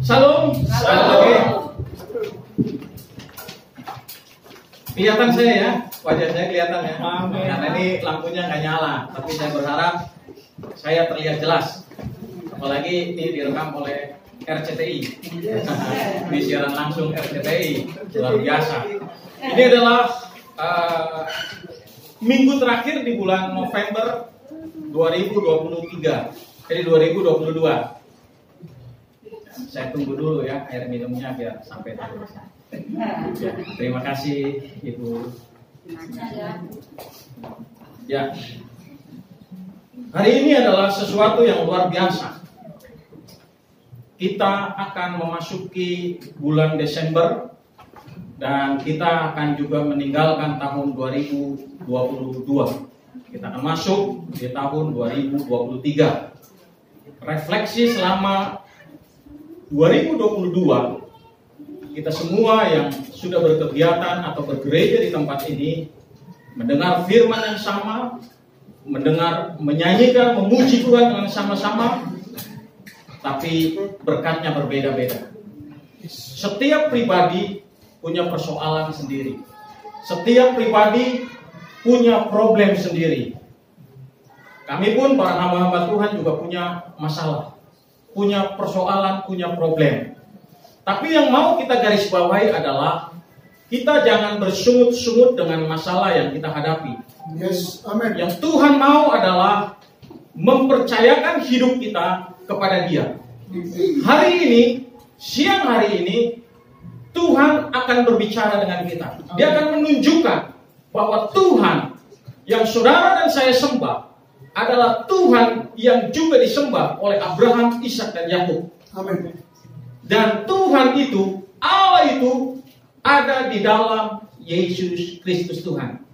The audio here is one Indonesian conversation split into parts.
Salam. Salam. Kelihatan saya ya, wajah saya kelihatan ya. Karena ini lampunya nggak nyala, tapi saya berharap saya terlihat jelas. Apalagi ini direkam oleh RCTI, di siaran langsung RCTI, luar biasa. Ini adalah minggu terakhir di bulan November 2023, jadi 2022. Saya tunggu dulu ya air minumnya biar sampai terus. Ya, terima kasih Ibu. Ya, hari ini adalah sesuatu yang luar biasa. Kita akan memasuki bulan Desember dan kita akan juga meninggalkan tahun 2022. Kita akan masuk di tahun 2023. Refleksi selama 2022, kita semua yang sudah berkegiatan atau bergereja di tempat ini mendengar firman yang sama, menyanyikan, memuji Tuhan dengan sama-sama, tapi berkatnya berbeda-beda. Setiap pribadi punya persoalan sendiri. Setiap pribadi punya problem sendiri. Kami pun para hamba-hamba Tuhan juga punya masalah, punya persoalan, punya problem. Tapi yang mau kita garis bawahi adalah kita jangan bersungut-sungut dengan masalah yang kita hadapi. Yes, amen. Yang Tuhan mau adalah mempercayakan hidup kita kepada Dia. Hari ini, siang hari ini, Tuhan akan berbicara dengan kita. Dia akan menunjukkan bahwa Tuhan yang saudara dan saya sembah adalah Tuhan yang juga disembah oleh Abraham, Ishak dan Yakub. Amin. Dan Tuhan itu, Allah itu ada di dalam Yesus Kristus Tuhan.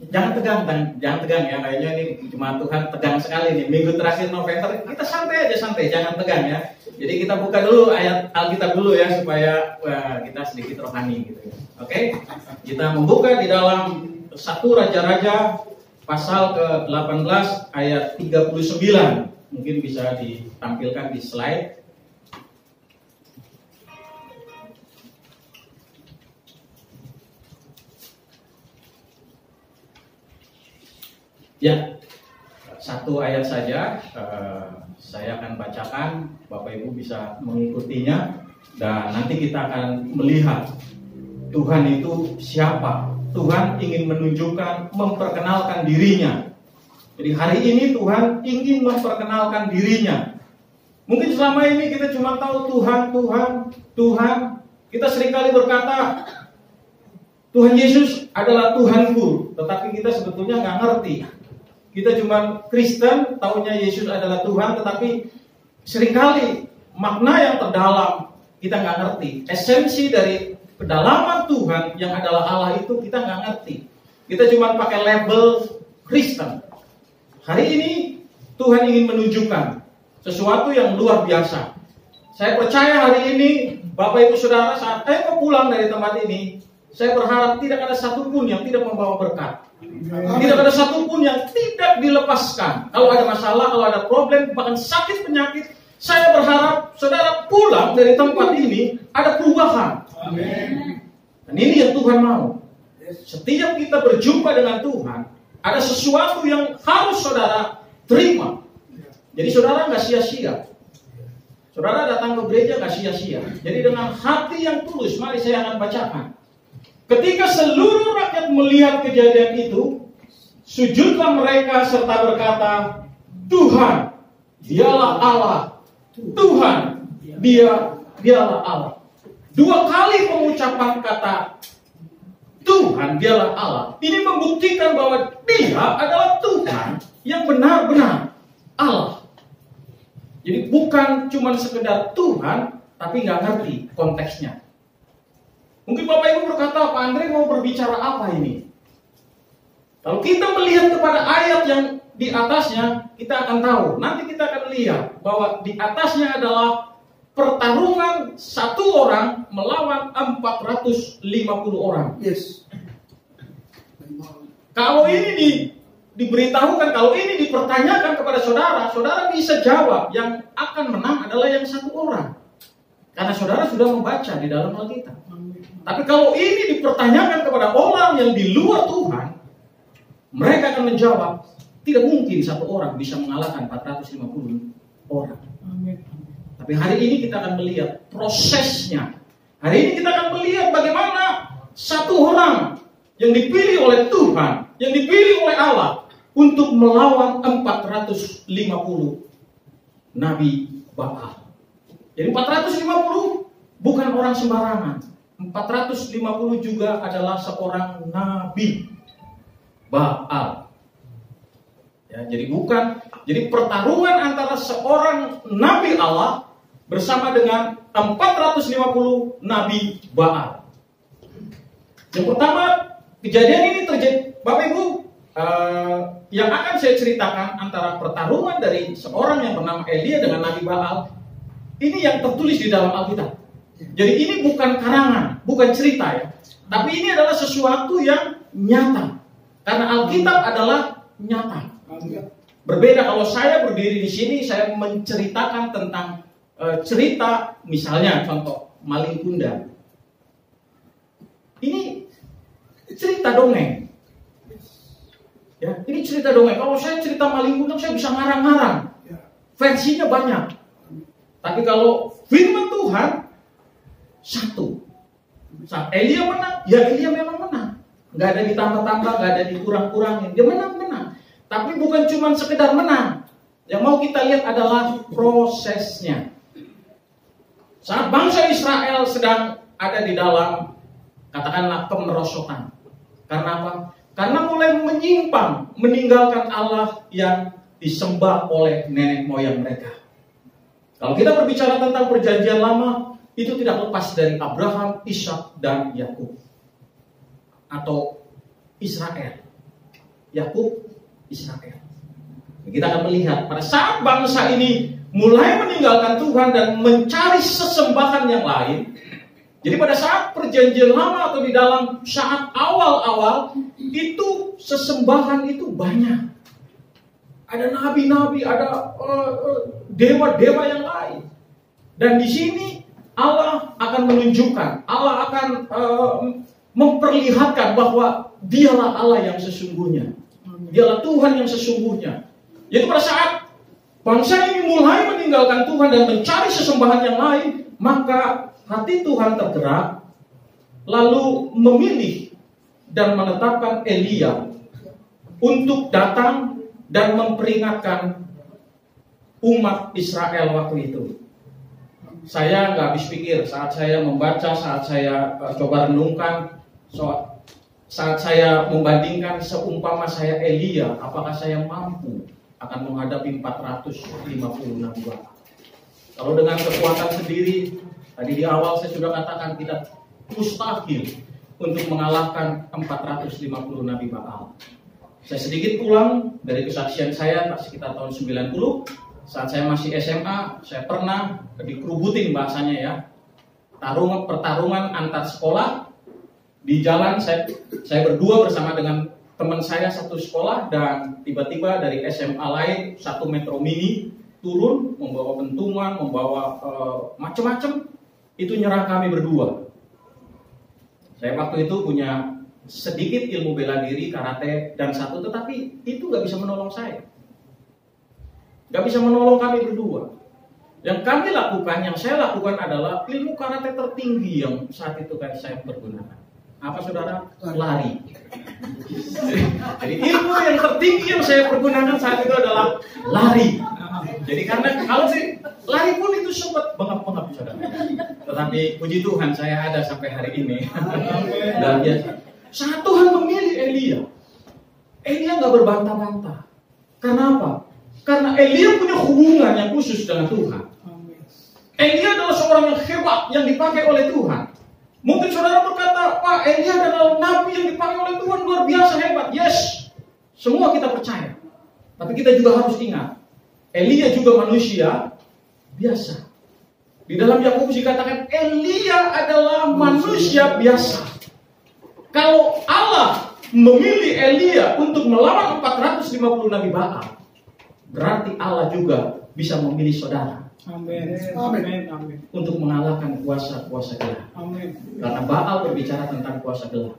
Jangan tegang ya, kayaknya ini cuma Tuhan tegang sekali nih. Minggu terakhir November kita santai aja, jangan tegang ya. Jadi kita buka dulu ayat Alkitab dulu ya supaya kita sedikit rohani gitu. Oke? Kita membuka di dalam 1 Raja-Raja pasal ke-18 ayat 39. Mungkin bisa ditampilkan di slide. Ya, satu ayat saja saya akan bacakan, Bapak Ibu bisa mengikutinya, dan nanti kita akan melihat Tuhan itu siapa. Tuhan ingin menunjukkan, memperkenalkan dirinya. Jadi hari ini Tuhan ingin memperkenalkan dirinya. Mungkin selama ini kita cuma tahu Tuhan. Kita seringkali berkata Tuhan Yesus adalah Tuhanku, tetapi kita sebetulnya nggak ngerti. Kita cuma Kristen, taunya Yesus adalah Tuhan, tetapi seringkali makna yang terdalam kita nggak ngerti. Esensi dari kedalaman Tuhan yang adalah Allah itu kita nggak ngerti. Kita cuma pakai label Kristen. Hari ini Tuhan ingin menunjukkan sesuatu yang luar biasa. Saya percaya hari ini Bapak Ibu Saudara saat mau pulang dari tempat ini, saya berharap tidak ada satupun yang tidak membawa berkat. Tidak ada satupun yang tidak dilepaskan. Kalau ada masalah, kalau ada problem, bahkan sakit penyakit, saya berharap saudara pulang dari tempat ini ada perubahan. Amin. Dan ini yang Tuhan mau. Setiap kita berjumpa dengan Tuhan, ada sesuatu yang harus saudara terima. Jadi saudara nggak sia-sia. Saudara datang ke gereja nggak sia-sia. Jadi dengan hati yang tulus, mari saya akan bacakan. Ketika seluruh rakyat melihat kejadian itu, sujudlah mereka serta berkata, Tuhan, dialah Allah. Tuhan, dialah Allah. 2 kali pengucapan kata Tuhan, dialah Allah. Ini membuktikan bahwa Dia adalah Tuhan yang benar-benar Allah. Jadi bukan cuma sekedar Tuhan, tapi nggak ngerti konteksnya. Mungkin Bapak Ibu berkata, Pak Andre mau berbicara apa ini? Kalau kita melihat kepada ayat yang di atasnya, kita akan tahu. Nanti kita akan lihat bahwa di atasnya adalah pertarungan satu orang melawan 450 orang. Yes. Kalau ini diberitahukan kalau ini dipertanyakan kepada saudara, saudara bisa jawab. Yang akan menang adalah yang satu orang. Karena saudara sudah membaca di dalam Alkitab. Tapi kalau ini dipertanyakan kepada orang yang di luar Tuhan, mereka akan menjawab, tidak mungkin satu orang bisa mengalahkan 450 orang. Tapi hari ini kita akan melihat prosesnya. Hari ini kita akan melihat bagaimana satu orang yang dipilih oleh Tuhan, yang dipilih oleh Allah untuk melawan 450 Nabi Baal. Jadi 450 bukan orang sembarangan. 450 juga adalah seorang Nabi Baal. Ya, jadi pertarungan antara seorang Nabi Allah bersama dengan 450 Nabi Baal. Yang pertama, kejadian ini terjadi, Bapak Ibu, yang akan saya ceritakan antara pertarungan dari seorang yang bernama Elia dengan Nabi Baal, ini yang tertulis di dalam Alkitab. Jadi ini bukan karangan, bukan cerita ya, tapi ini adalah sesuatu yang nyata. Karena Alkitab adalah nyata. Berbeda kalau saya berdiri di sini, saya menceritakan tentang cerita, misalnya contoh maling kundang. Ini cerita dongeng. Ya, ini cerita dongeng. Kalau saya cerita maling kundang, saya bisa ngarang-ngarang. Versinya banyak. Tapi kalau firman Tuhan satu. Saat Elia menang, ya Elia memang menang. Nggak ada ditambah-tambah, nggak ada dikurang-kurangin. Dia menang. Tapi bukan cuma sekedar menang. Yang mau kita lihat adalah prosesnya. Saat bangsa Israel sedang ada di dalam, katakanlah, kemerosotan. Karena apa? Karena mulai menyimpang, meninggalkan Allah yang disembah oleh nenek moyang mereka. Kalau kita berbicara tentang perjanjian lama, itu tidak lepas dari Abraham, Ishak, dan Yakub. Atau Israel. Yakub, Israel. Kita akan melihat pada saat bangsa ini mulai meninggalkan Tuhan dan mencari sesembahan yang lain. Jadi pada saat perjanjian lama atau di dalam saat awal-awal, itu sesembahan itu banyak. Ada nabi-nabi, ada dewa-dewa yang lain. Dan di sini Allah akan menunjukkan, Allah akan memperlihatkan bahwa Dialah Allah yang sesungguhnya. Dialah Tuhan yang sesungguhnya. Jadi pada saat bangsa ini mulai meninggalkan Tuhan dan mencari sesembahan yang lain, maka hati Tuhan tergerak, lalu memilih dan menetapkan Elia untuk datang dan memperingatkan umat Israel waktu itu. Saya nggak habis pikir saat saya membaca, saat saya coba renungkan, saat saya membandingkan seumpama saya Elia, apakah saya mampu akan menghadapi 450 Nabi Baal. Kalau dengan kekuatan sendiri, tadi di awal saya sudah katakan tidak mustahil untuk mengalahkan 450 Nabi Baal. Saya sedikit pulang dari kesaksian saya sekitar tahun 90. Saat saya masih SMA, saya pernah dikerubutin bahasanya ya. Pertarungan antar sekolah. Di jalan saya berdua bersama dengan teman saya satu sekolah, dan tiba-tiba dari SMA lain satu metro mini turun membawa pentungan, membawa macam-macam, itu nyerang kami berdua. Saya waktu itu punya sedikit ilmu bela diri, karate dan satu, tetapi itu nggak bisa menolong saya, nggak bisa menolong kami berdua. Yang kami lakukan, yang saya lakukan adalah ilmu karate tertinggi yang saat itu kan saya pergunakan. Apa saudara? Lari. Jadi ilmu yang tertinggi yang saya pergunakan saat itu adalah lari. Jadi karena kalau sih lari pun itu sempat bengap-bengap saudara. Tetapi puji Tuhan saya ada sampai hari ini. Dan biasa. Saat Tuhan memilih Elia, Elia nggak berbantah-bantah. Karena apa? Karena Elia punya hubungan yang khusus dengan Tuhan. Elia adalah seorang yang hebat yang dipakai oleh Tuhan. Mungkin saudara berkata, Pak, Elia adalah nabi yang dipakai oleh Tuhan, luar biasa hebat. Yes, semua kita percaya. Tapi kita juga harus ingat, Elia juga manusia biasa. Di dalam Yakobus dikatakan, Elia adalah manusia biasa. Kalau Allah memilih Elia untuk melawan 450 Nabi Baal, berarti Allah juga bisa memilih saudara. Amin. Amin. Amin. Untuk mengalahkan kuasa-kuasa gelap. Amin. Karena Baal berbicara tentang kuasa gelap.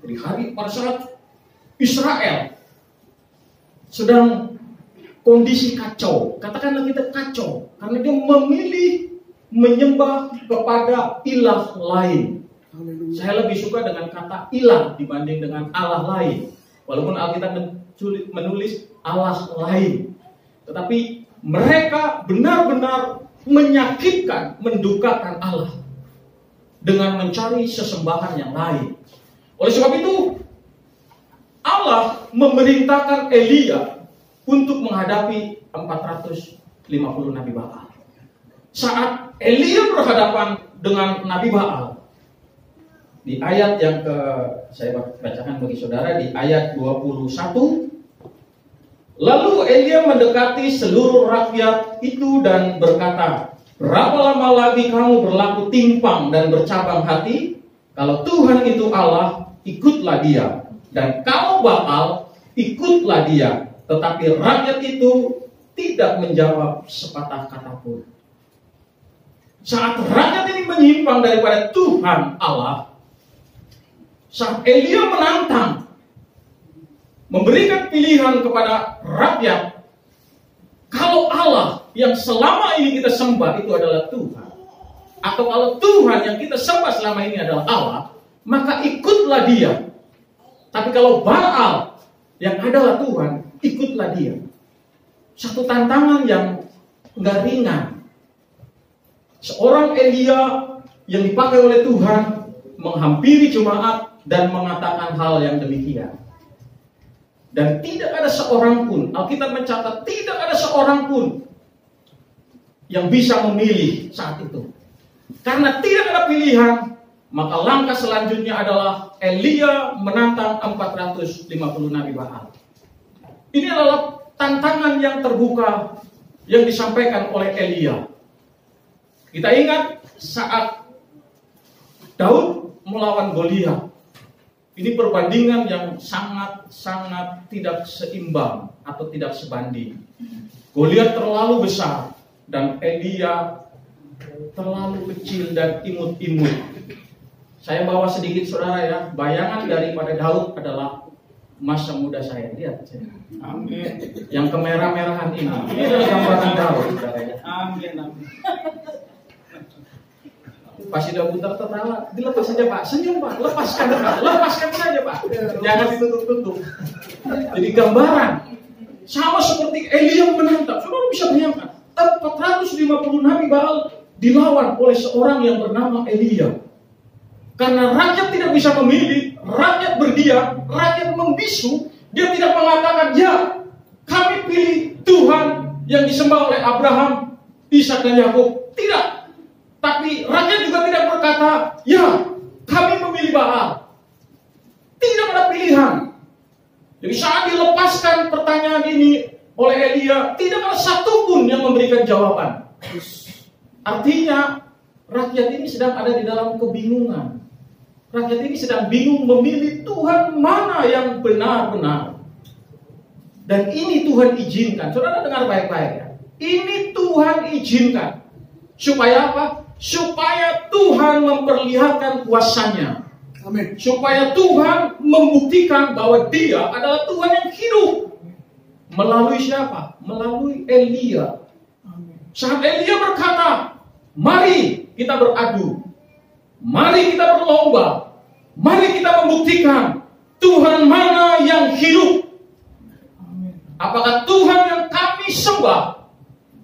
Jadi pada saat Israel sedang kondisi kacau, katakanlah kita kacau, karena dia memilih menyembah kepada ilah lain. Saya lebih suka dengan kata ilah dibanding dengan Allah lain. Walaupun Alkitab menulis Allah lain, tetapi mereka benar-benar menyakitkan, mendukakan Allah dengan mencari sesembahan yang lain. Oleh sebab itu, Allah memerintahkan Elia untuk menghadapi 450 Nabi Baal. Saat Elia berhadapan dengan Nabi Baal, di ayat yang saya bacakan bagi saudara, di ayat 21, lalu Elia mendekati seluruh rakyat itu dan berkata, berapa lama lagi kamu berlaku timpang dan bercabang hati? Kalau Tuhan itu Allah, ikutlah dia. Dan kalau Baal, ikutlah dia. Tetapi rakyat itu tidak menjawab sepatah kata pun. Saat rakyat ini menyimpang daripada Tuhan Allah, saat Elia menantang, memberikan pilihan kepada rakyat, kalau Allah yang selama ini kita sembah itu adalah Tuhan, atau kalau Tuhan yang kita sembah selama ini adalah Allah, maka ikutlah dia. Tapi kalau Baal yang adalah Tuhan, ikutlah dia. Satu tantangan yang enggak ringan. Seorang Elia yang dipakai oleh Tuhan menghampiri jemaat dan mengatakan hal yang demikian. Dan tidak ada seorang pun, Alkitab mencatat tidak ada seorang pun yang bisa memilih saat itu. Karena tidak ada pilihan, maka langkah selanjutnya adalah Elia menantang 450 Nabi Baal. Ini adalah tantangan yang terbuka yang disampaikan oleh Elia. Kita ingat saat Daud melawan Goliat. Ini perbandingan yang sangat-sangat tidak seimbang atau tidak sebanding. Goliat terlalu besar dan Elia terlalu kecil dan imut-imut. Saya bawa sedikit saudara ya, bayangan daripada Daud adalah masa muda saya. Lihat. Amin. Yang kemerah-merahan ini. Ini adalah gambaran Daud. Amin. Amin. Pas sudah putar tertawa, dilepas saja Pak, senyum Pak, lepaskan saja Pak, jangan ditutup-tutup. Jadi gambaran sama seperti Elia menantang. Saudara bisa bayangkan 450 Nabi Baal dilawan oleh seorang yang bernama Elia. Karena rakyat tidak bisa memilih, rakyat berdiam, rakyat membisu, dia tidak mengatakan, ya kami pilih Tuhan yang disembah oleh Abraham, Ishak dan Yakub. Tidak. Tapi rakyat juga tidak berkata, ya kami memilih Baal. Tidak ada pilihan. Jadi saat dilepaskan pertanyaan ini oleh Elia, tidak ada satupun yang memberikan jawaban. Artinya rakyat ini sedang ada di dalam kebingungan. Rakyat ini sedang bingung memilih Tuhan mana yang benar-benar. Dan ini Tuhan izinkan. Saudara dengar baik-baik ya. Ini Tuhan izinkan. Supaya apa? Supaya Tuhan memperlihatkan kuasanya. Amin. Supaya Tuhan membuktikan bahwa dia adalah Tuhan yang hidup. Melalui siapa? Melalui Elia. Saat Elia berkata, mari kita beradu. Mari kita berlomba. Mari kita membuktikan Tuhan mana yang hidup. Apakah Tuhan yang kami sembah,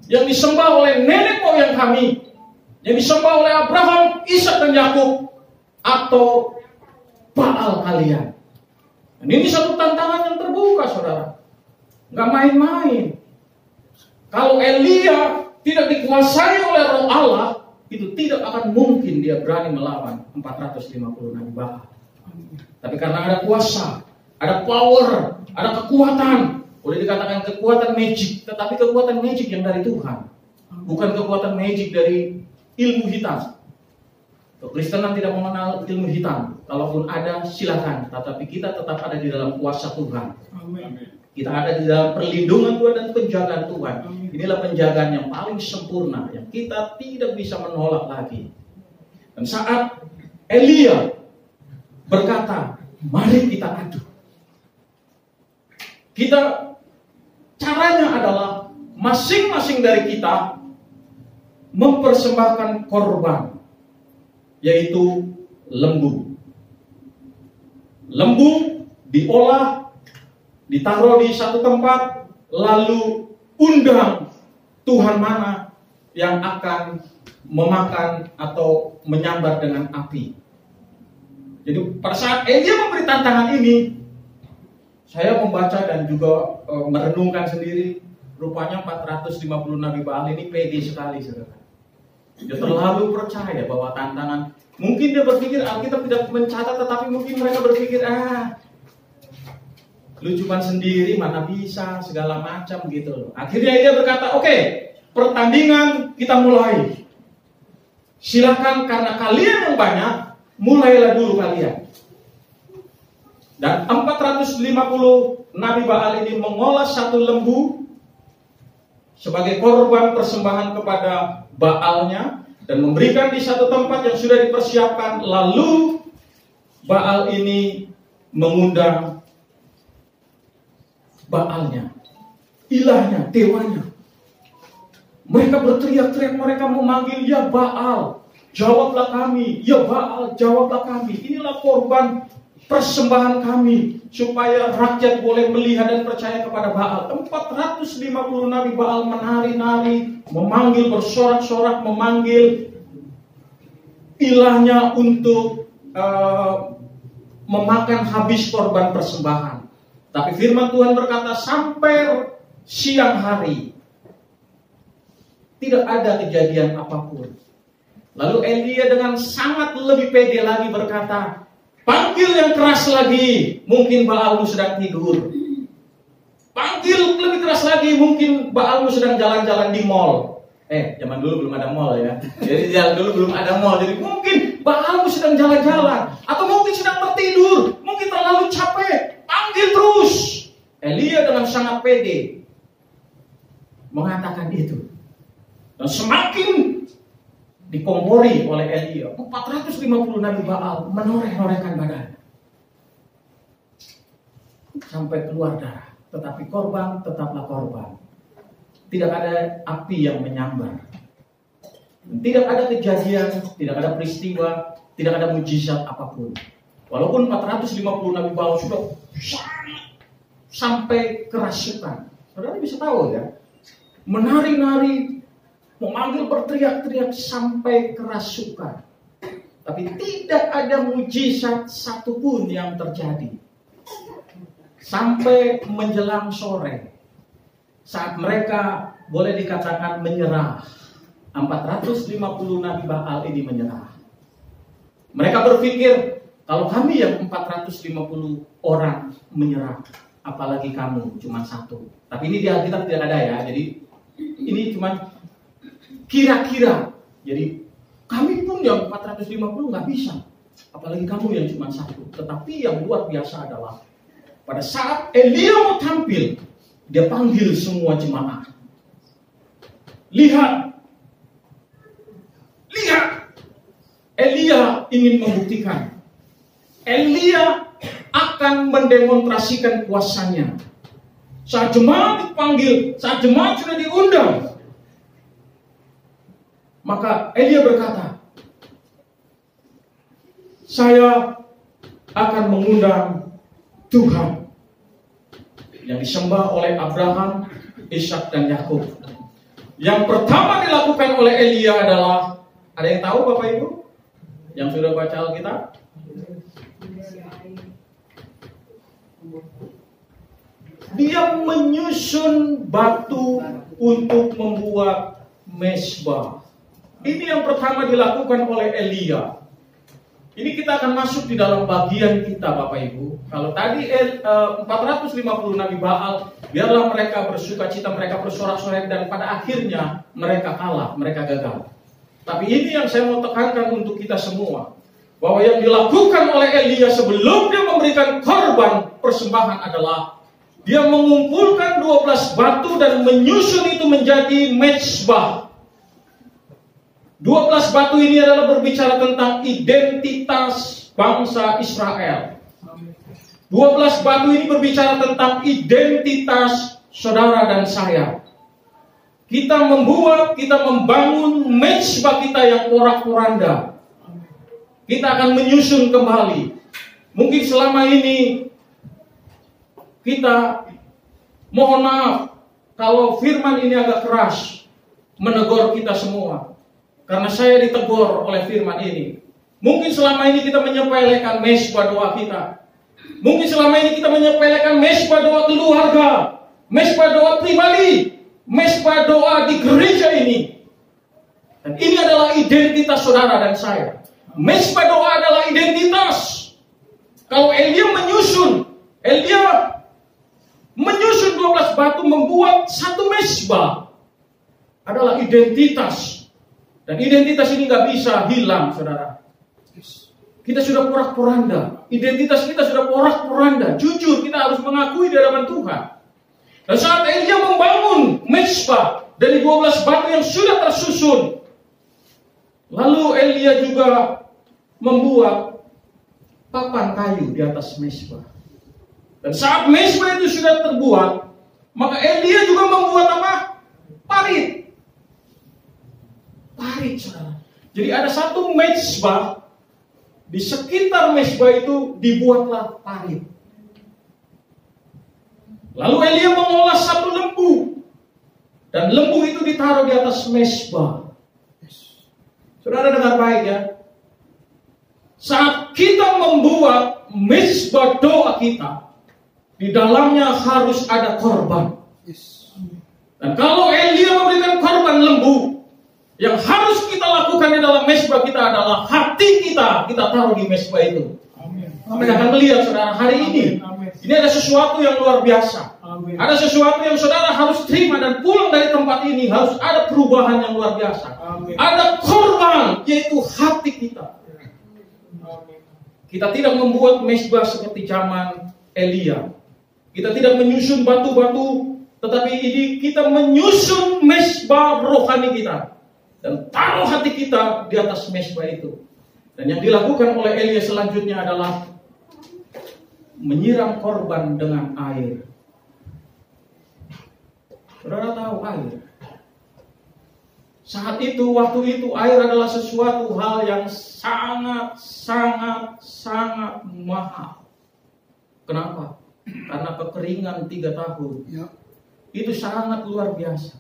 yang disembah oleh nenek moyang kami, yang disembah oleh Abraham, Ishak dan Yakub, atau Baal kalian? Dan ini satu tantangan yang terbuka, saudara. Nggak main-main. Kalau Elia tidak dikuasai oleh Roh Allah, itu tidak akan mungkin dia berani melawan 450 Nabi Baal. Tapi karena ada kuasa, ada power, ada kekuatan. Boleh dikatakan kekuatan magic, tetapi kekuatan magic yang dari Tuhan. Bukan kekuatan magic dari ilmu hitam. Kekristenan tidak mengenal ilmu hitam. Kalaupun ada, silakan. Tetapi kita tetap ada di dalam kuasa Tuhan. Amin. Kita ada di dalam perlindungan Tuhan dan penjagaan Tuhan. Inilah penjagaan yang paling sempurna, yang kita tidak bisa menolak lagi. Dan saat Elia berkata, mari kita adu. Caranya adalah masing-masing dari kita mempersembahkan korban, yaitu lembu. Lembu diolah, ditaruh di satu tempat, lalu undang Tuhan mana yang akan memakan atau menyambar dengan api. Jadi pada saat Elia memberi tantangan ini, saya membaca dan juga merenungkan sendiri. Rupanya 450 Nabi Baal ini pede sekali, saudara. Dia terlalu percaya bahwa tantangan, mungkin dia berpikir, Alkitab tidak mencatat, tetapi mungkin mereka berpikir, lu cuma sendiri, mana bisa, segala macam gitu. Akhirnya dia berkata, oke, pertandingan kita mulai. Silakan, karena kalian yang banyak, mulailah dulu kalian. Dan 450 Nabi Baal ini mengolah satu lembu sebagai korban persembahan kepada Baalnya dan memberikan di satu tempat yang sudah dipersiapkan. Lalu Baal ini mengundang Baalnya, ilahnya, dewanya. Mereka berteriak-teriak, mereka memanggil, ya Baal, jawablah kami, ya Baal, jawablah kami. Inilah korban persembahan kami, supaya rakyat boleh melihat dan percaya kepada Baal. 450 Nabi Baal menari-nari, memanggil, bersorak-sorak, memanggil ilahnya untuk memakan habis korban persembahan. Tapi firman Tuhan berkata, sampai siang hari tidak ada kejadian apapun. Lalu Elia dengan sangat lebih pede lagi berkata, panggil yang keras lagi, mungkin Baalmu sedang tidur. Panggil lebih keras lagi, mungkin Baalmu sedang jalan-jalan di mall. Zaman dulu belum ada mall ya. Jadi dulu belum ada mall. Jadi mungkin Baalmu sedang jalan-jalan, atau mungkin sedang tertidur, mungkin terlalu capek. Panggil terus. Elia dengan sangat pede mengatakan itu. Dan semakin dikompori oleh Elia, 450 Nabi Baal menoreh-norehkan badan sampai keluar darah, tetapi korban tetaplah korban. Tidak ada api yang menyambar, tidak ada kejadian, tidak ada peristiwa, tidak ada mujizat apapun. Walaupun 450 Nabi Baal sudah sampai kerasukan, saudara bisa tahu ya, menari-nari, memanggil, berteriak-teriak sampai kerasukan. Tapi tidak ada mujizat satupun yang terjadi. Sampai menjelang sore, saat mereka boleh dikatakan menyerah, 450 Nabi Baal ini menyerah. Mereka berpikir, kalau kami yang 450 orang menyerah, apalagi kamu cuma satu. Tapi ini di Alkitab tidak ada ya, jadi ini cuma kira-kira. Jadi kami pun yang 450 nggak bisa, apalagi kamu yang cuma satu. Tetapi yang luar biasa adalah pada saat Elia mau tampil, dia panggil semua jemaah. Lihat, Elia ingin membuktikan. Elia akan mendemonstrasikan kuasanya. Saat jemaat dipanggil, saat jemaat sudah diundang, maka Elia berkata, saya akan mengundang Tuhan yang disembah oleh Abraham, Ishak dan Yakub. Yang pertama dilakukan oleh Elia adalah, ada yang tahu Bapak Ibu? Yang sudah baca Alkitab? Dia menyusun batu untuk membuat mezbah. Ini yang pertama dilakukan oleh Elia. Ini kita akan masuk di dalam bagian kita Bapak Ibu. Kalau tadi 450 Nabi Baal, biarlah mereka bersuka cita, mereka bersorak-sorai, dan pada akhirnya mereka kalah, mereka gagal. Tapi ini yang saya mau tekankan untuk kita semua, bahwa yang dilakukan oleh Elia sebelum dia memberikan korban persembahan adalah dia mengumpulkan 12 batu dan menyusun itu menjadi mezbah. 12 batu ini adalah berbicara tentang identitas bangsa Israel. 12 batu ini berbicara tentang identitas saudara dan saya. Kita membangun mezbah kita yang porak-poranda. Kita akan menyusun kembali. Mungkin selama ini kita, mohon maaf kalau firman ini agak keras menegur kita semua, karena saya ditegur oleh firman ini. Mungkin selama ini kita menyepelekan mezbah doa kita. Mungkin selama ini kita menyepelekan mezbah doa keluarga, mezbah doa pribadi, mezbah doa di gereja ini. Dan ini adalah identitas saudara dan saya. Mezbah doa adalah identitas. Kalau Elia menyusun 12 batu membuat satu mezbah, adalah identitas. Dan identitas ini gak bisa hilang, saudara. Kita sudah porak-poranda. Identitas kita sudah porak-poranda. Jujur, kita harus mengakui di hadapan Tuhan. Dan saat Elia membangun mezbah dari 12 batu yang sudah tersusun, lalu Elia juga membuat papan kayu di atas mezbah. Dan saat mezbah itu sudah terbuat, maka Elia juga membuat apa? Parit. Parit, saudara. Jadi ada satu mezbah, di sekitar mezbah itu dibuatlah parit. Lalu Elia mengolah satu lembu, dan lembu itu ditaruh di atas mezbah. Saudara dengar baik ya. Saat kita membuat mezbah doa kita, di dalamnya harus ada korban. Dan kalau Elia memberikan korban lembu, yang harus kita lakukan di dalam mezbah kita adalah hati kita taruh di mezbah itu. Kita akan melihat saudara hari ini. Ini ada sesuatu yang luar biasa. Ada sesuatu yang saudara harus terima dan pulang dari tempat ini harus ada perubahan yang luar biasa. Ada korban, yaitu hati kita. Kita tidak membuat mezbah seperti zaman Elia. Kita tidak menyusun batu-batu, tetapi ini kita menyusun mezbah rohani kita dan taruh hati kita di atas mezbah itu. Dan yang dilakukan oleh Elia selanjutnya adalah menyiram korban dengan air. Saudara tahu air? Saat itu, waktu itu air adalah sesuatu hal yang sangat mahal. Kenapa? Karena kekeringan 3 tahun. Itu sangat luar biasa.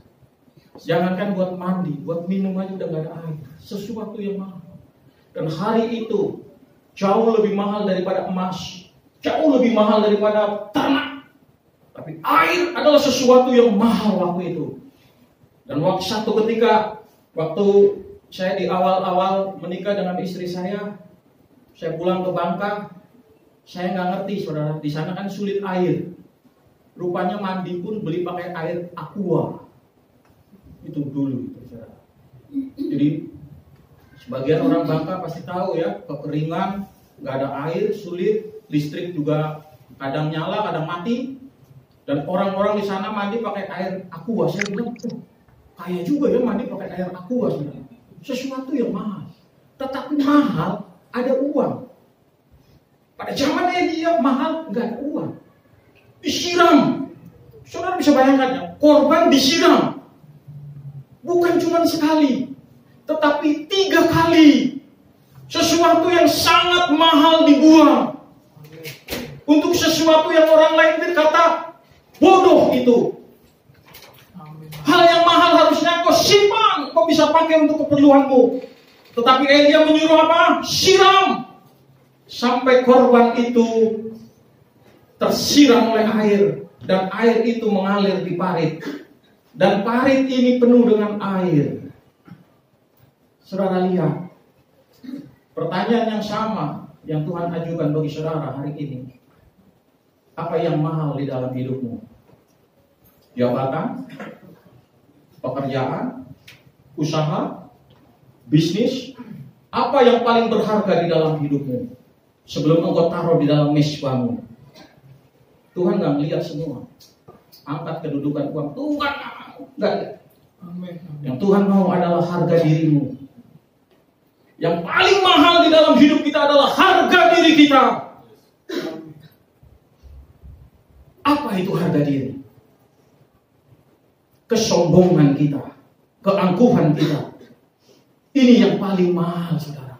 Jangankan buat mandi, buat minum aja udah gak ada air. Sesuatu yang mahal. Dan hari itu jauh lebih mahal daripada emas, jauh lebih mahal daripada tanah. Tapi air adalah sesuatu yang mahal waktu itu. Dan satu ketika, waktu saya di awal-awal menikah dengan istri saya pulang ke Bangka, saya nggak ngerti saudara, di sana kan sulit air. Rupanya mandi pun beli pakai air aqua. Itu dulu, saudara. Jadi sebagian orang Bangka pasti tahu ya, kekeringan, nggak ada air, sulit, listrik juga kadang nyala, kadang mati, dan orang-orang di sana mandi pakai air aqua. Saya bilang, kaya juga ya mandi pakai air aqua, saudara. Sesuatu yang mahal. Tetapi mahal, ada uang. Pada zaman Elia mahal, nggak ada uang. Disiram. Saudara bisa bayangkan ya, korban disiram. Bukan cuma sekali, tetapi 3 kali. Sesuatu yang sangat mahal dibuang. Untuk sesuatu yang orang lain berkata bodoh itu. Hal yang mahal harusnya kau simpan, kau bisa pakai untuk keperluanmu. Tetapi Elia menyuruh apa? Siram. Sampai korban itu tersiram oleh air. Dan air itu mengalir di parit. Dan parit ini penuh dengan air. Saudara lihat. Pertanyaan yang sama yang Tuhan ajukan bagi saudara hari ini. Apa yang mahal di dalam hidupmu? Jabatan? Pekerjaan? Usaha? bisnis, apa yang paling berharga di dalam hidupmu sebelum engkau taruh di dalam mezbahmu. Tuhan nggak melihat semua. Angkat kedudukan uang, Tuhan nggak. Yang Tuhan mau adalah harga dirimu. Yang paling mahal di dalam hidup kita adalah harga diri kita. Apa itu harga diri? Kesombongan kita, keangkuhan kita. Ini yang paling mahal, saudara.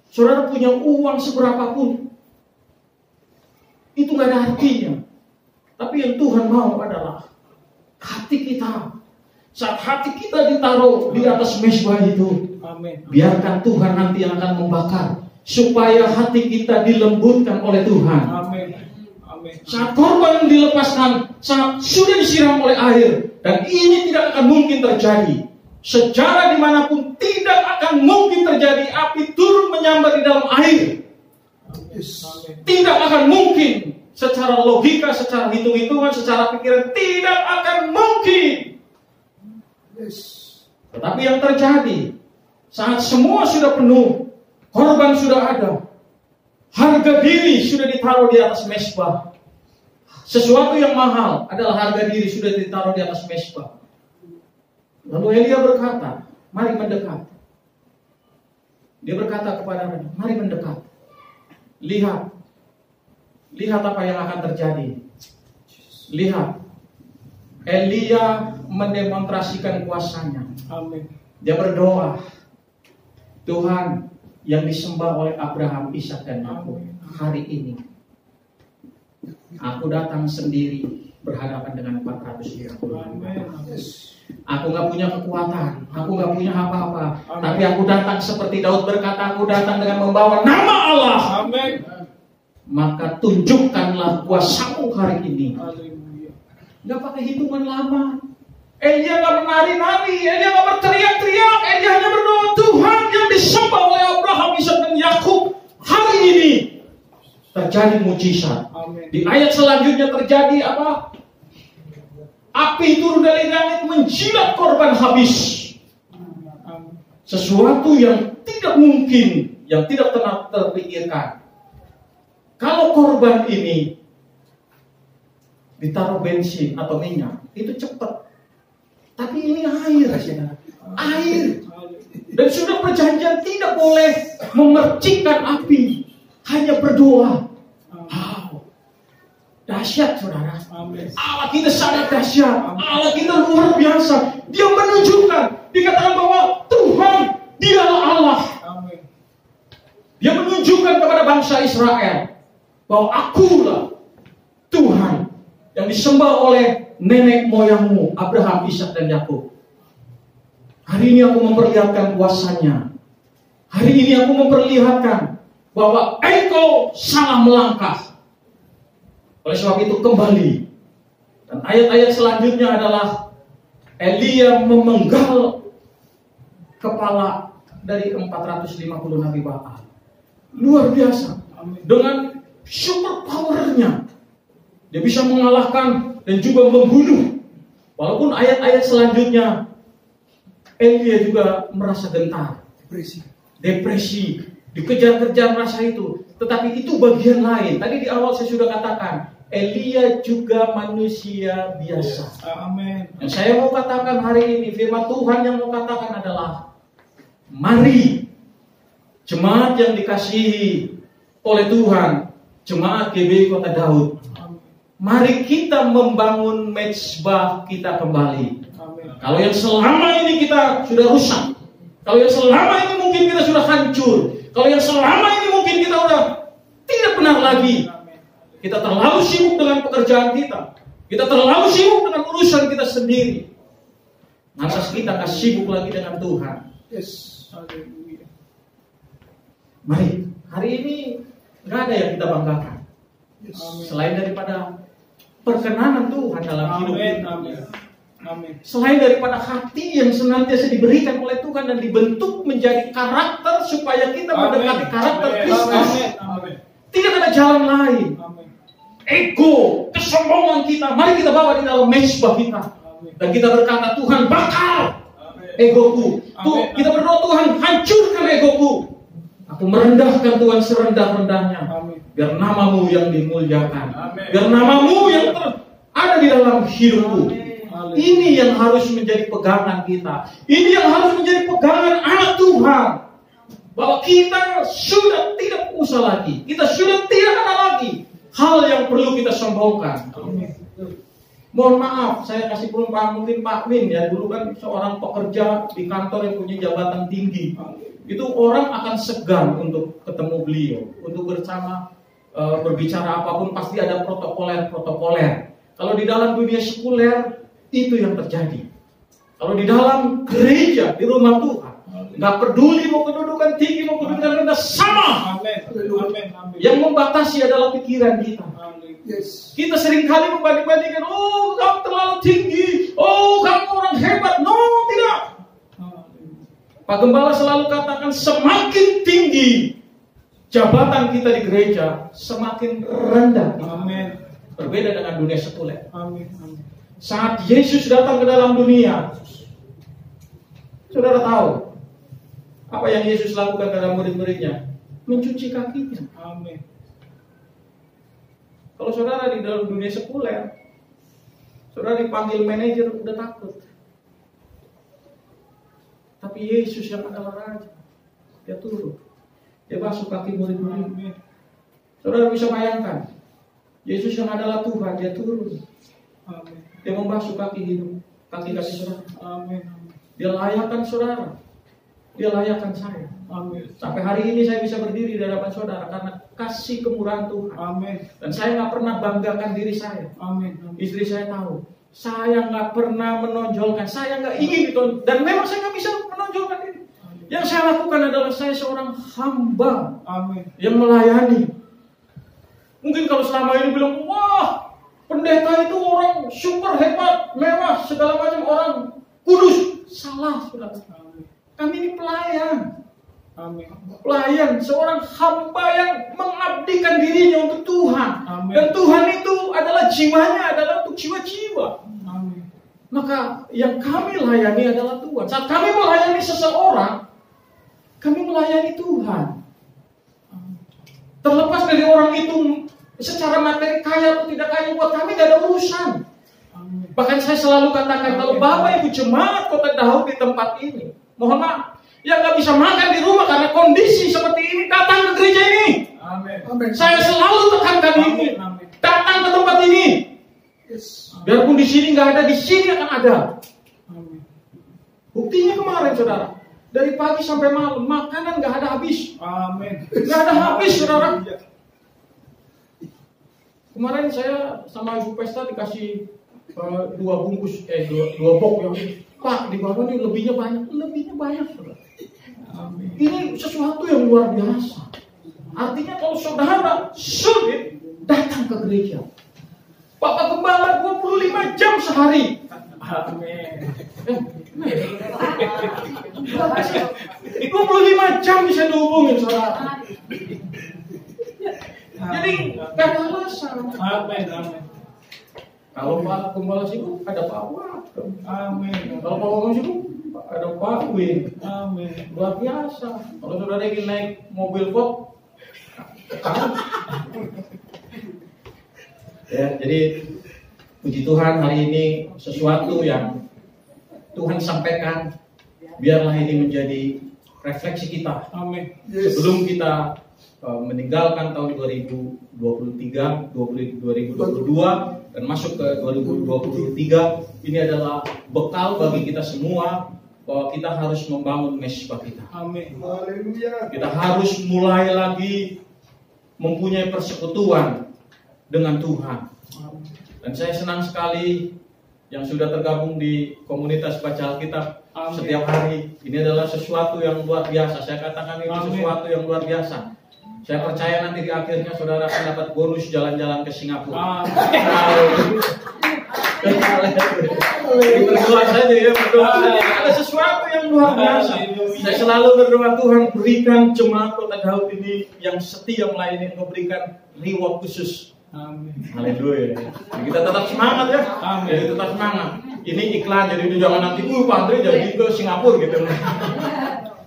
Saudara punya uang seberapapun, itu gak ada artinya. Tapi yang Tuhan mau adalah hati kita. Saat hati kita ditaruh di atas mezbah itu, amin, biarkan Tuhan nanti yang akan membakar, supaya hati kita dilembutkan oleh Tuhan. Amin. Amin. Saat korban dilepaskan, saat sudah disiram oleh air, dan ini tidak akan mungkin terjadi. Sejarah dimanapun tidak akan mungkin terjadi api turun menyambar di dalam air. Tidak akan mungkin. Secara logika, secara hitung-hitungan, secara pikiran tidak akan mungkin. Tetapi yang terjadi saat semua sudah penuh, korban sudah ada, harga diri sudah ditaruh di atas mezbah. Sesuatu yang mahal adalah harga diri sudah ditaruh di atas mezbah. Lalu Elia berkata, mari mendekat. Dia berkata kepada mereka, mari mendekat. Lihat apa yang akan terjadi. Lihat, Elia mendemonstrasikan kuasanya. Amin. Dia berdoa, Tuhan yang disembah oleh Abraham, Ishak dan Yakub, hari ini aku datang sendiri berhadapan dengan 450 orang. Aku gak punya kekuatan, aku gak punya apa-apa, tapi aku datang seperti Daud berkata, aku datang dengan membawa nama Allah. Amin. Maka tunjukkanlah kuasamu hari ini. Gak pakai hitungan lama. Elia gak menari-nari, Elia gak berteriak-teriak, Elia hanya berdoa, Tuhan yang disembah oleh Abraham, Ishak dan Yakub, hari ini terjadi mujizat. Di ayat selanjutnya terjadi apa? Api turun dari langit menjilat korban habis. Sesuatu yang tidak mungkin, yang tidak pernah terpikirkan. Kalau korban ini ditaruh bensin atau minyak, itu cepat. Tapi ini air, air. Dan sudah perjanjian tidak boleh memercikkan api, hanya berdoa. Wow, dahsyat, saudara. Allah kita sangat dahsyat. Allah kita luar biasa. Dia menunjukkan, dikatakan bahwa Tuhan, Dialah Allah. Dia menunjukkan kepada bangsa Israel bahwa akulah Tuhan yang disembah oleh nenek moyangmu Abraham, Ishak dan Yakub. Hari ini aku memperlihatkan kuasanya. Hari ini aku memperlihatkan bahwa engkau salah melangkah. Oleh sebab itu kembali. Dan ayat-ayat selanjutnya adalah Elia memenggal kepala dari 450 Nabi Baal. Luar biasa. Dengan super powernya dia bisa mengalahkan dan juga membunuh. Walaupun ayat-ayat selanjutnya Elia juga merasa gentar, depresi, dikejar-kejar rasa itu. Tetapi itu bagian lain. Tadi di awal saya sudah katakan, Elia juga manusia biasa. Amin. Yang saya mau katakan hari ini, firman Tuhan yang mau katakan adalah, mari jemaat yang dikasihi oleh Tuhan, jemaat GBI Kota Daud, mari kita membangun mezbah kita kembali. Amin. Kalau yang selama ini kita sudah rusak, kalau yang selama ini mungkin kita sudah hancur, kalau yang selama ini mungkin kita sudah tidak benar lagi, kita terlalu sibuk dengan pekerjaan kita terlalu sibuk dengan urusan kita sendiri, lantas kita akan sibuk lagi dengan Tuhan. Yes. Mari, hari ini nggak ada yang kita banggakan. Yes. Selain daripada perkenanan Tuhan dalam hidup kita. Amin. Selain daripada hati yang senantiasa diberikan oleh Tuhan dan dibentuk menjadi karakter supaya kita mendekati karakter Kristus. Tidak ada jalan lain. Amin. Ego, kesombongan kita, mari kita bawa di dalam mezbah kita. Amin. Dan kita berkata, Tuhan bakar. Amin. egoku. Tuh, kita berdoa, Tuhan, hancurkan egoku. Aku merendahkan Tuhan serendah-rendahnya. Biar namamu yang dimuliakan. Biar namamu yang ada di dalam hidupku. Ini yang harus menjadi pegangan kita. Ini yang harus menjadi pegangan anak Tuhan. Bahwa kita sudah tidak usah lagi. Kita sudah tidak ada lagi hal yang perlu kita sombongkan. Mohon maaf, saya kasih perumpamaan mungkin Pak Min ya. Dulu kan seorang pekerja di kantor yang punya jabatan tinggi. Itu orang akan segan untuk ketemu beliau. Untuk bersama berbicara apapun pasti ada protokoler. Kalau di dalam dunia sekuler itu yang terjadi. Kalau di dalam gereja, di rumah Tuhan, nggak peduli mau kedudukan tinggi mau kedudukan rendah, sama. Yang membatasi adalah pikiran kita. Kita seringkali membanding-bandingkan, oh kamu terlalu tinggi, oh kamu orang hebat. No, tidak. Pak Gembala selalu katakan semakin tinggi jabatan kita di gereja, semakin rendah. Berbeda dengan dunia sekuler. Saat Yesus datang ke dalam dunia, saudara tahu apa yang Yesus lakukan kepada murid-muridnya? Mencuci kakinya. Kalau saudara di dalam dunia sekuler, saudara dipanggil manajer udah takut. Tapi Yesus yang adalah Raja, dia turun, dia basuh kaki murid-murid. Saudara bisa bayangkan, Yesus yang adalah Tuhan, dia turun, dia membasuh kaki saudara. Dia layakkan saudara, dia layakkan saya. Sampai hari ini saya bisa berdiri di hadapan saudara karena kasih kemurahan Tuhan. Dan saya nggak pernah banggakan diri saya. Istri saya tahu, saya nggak pernah menonjolkan, saya nggak ingin ditonjol, dan memang saya nggak bisa menonjolkan diri. Yang saya lakukan adalah saya seorang hamba yang melayani. Mungkin kalau selama ini bilang, wah pendeta itu orang super hebat, mewah, segala macam, orang kudus. Salah, saudara. Kami ini pelayan. Pelayan, seorang hamba yang mengabdikan dirinya untuk Tuhan. Dan Tuhan itu adalah jiwanya, adalah untuk jiwa-jiwa. Maka yang kami layani adalah Tuhan. Saat kami melayani seseorang, kami melayani Tuhan. Terlepas dari orang itu secara materi kaya atau tidak kaya, buat kami tidak ada urusan. Bahkan saya selalu katakan, kalau Bapak Ibu jemaat Kota Daud di tempat ini, mohon maaf, yang nggak bisa makan di rumah karena kondisi seperti ini, datang ke gereja ini. Saya selalu tekankan ini. Datang ke tempat ini. Biarpun di sini nggak ada, di sini akan ada. Buktinya kemarin, saudara, dari pagi sampai malam makanan nggak ada habis. Nggak ada habis, saudara. Kemarin saya sama Ibu Pesta dikasih 2 bungkus, dua box yang Pak, di bawah ini lebihnya banyak, saudara. Ini sesuatu yang luar biasa. Artinya kalau saudara sulit datang ke gereja, Bapak Gembala 25 jam sehari. 25 jam bisa dihubungin, saudara. Jadi gak ada alasan. Kalau Pak Gembala sibuk, ada Pak Wak. Kalau Pak Wak sibuk, ada Pak Win. Luar biasa. Kalau saudara ingin naik mobil Ford, ya, jadi puji Tuhan hari ini sesuatu yang Tuhan sampaikan, biarlah ini menjadi refleksi kita. Sebelum kita meninggalkan tahun 2023, 2022 dan masuk ke 2023, ini adalah bekal bagi kita semua bahwa kita harus membangun mesbah kita. Kita harus mulai lagi mempunyai persekutuan dengan Tuhan. Dan saya senang sekali yang sudah tergabung di komunitas baca Alkitab setiap hari. Ini adalah sesuatu yang luar biasa. Saya katakan ini sesuatu yang luar biasa. Saya percaya nanti di akhirnya saudara akan dapat bonus jalan-jalan ke Singapura. Berdoa saja ya, berdoa saja. Ada sesuatu yang luar biasa. Saya selalu berdoa, Tuhan berikan jemaat Kota Daud ini yang setia melayani, memberikan reward khusus Amin. Haleluya. Jadi kita tetap semangat ya. Amin. Jadi tetap semangat. Ini iklan, jadi itu jangan nanti Pak Andre jadi ke Singapura gitu.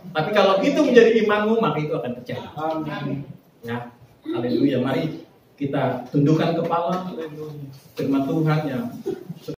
Tapi kalau itu menjadi imanmu, maka itu akan terjadi. Amin. Ya, haleluya. Mari kita tundukkan kepala. Haleluya. Firman Tuhan yang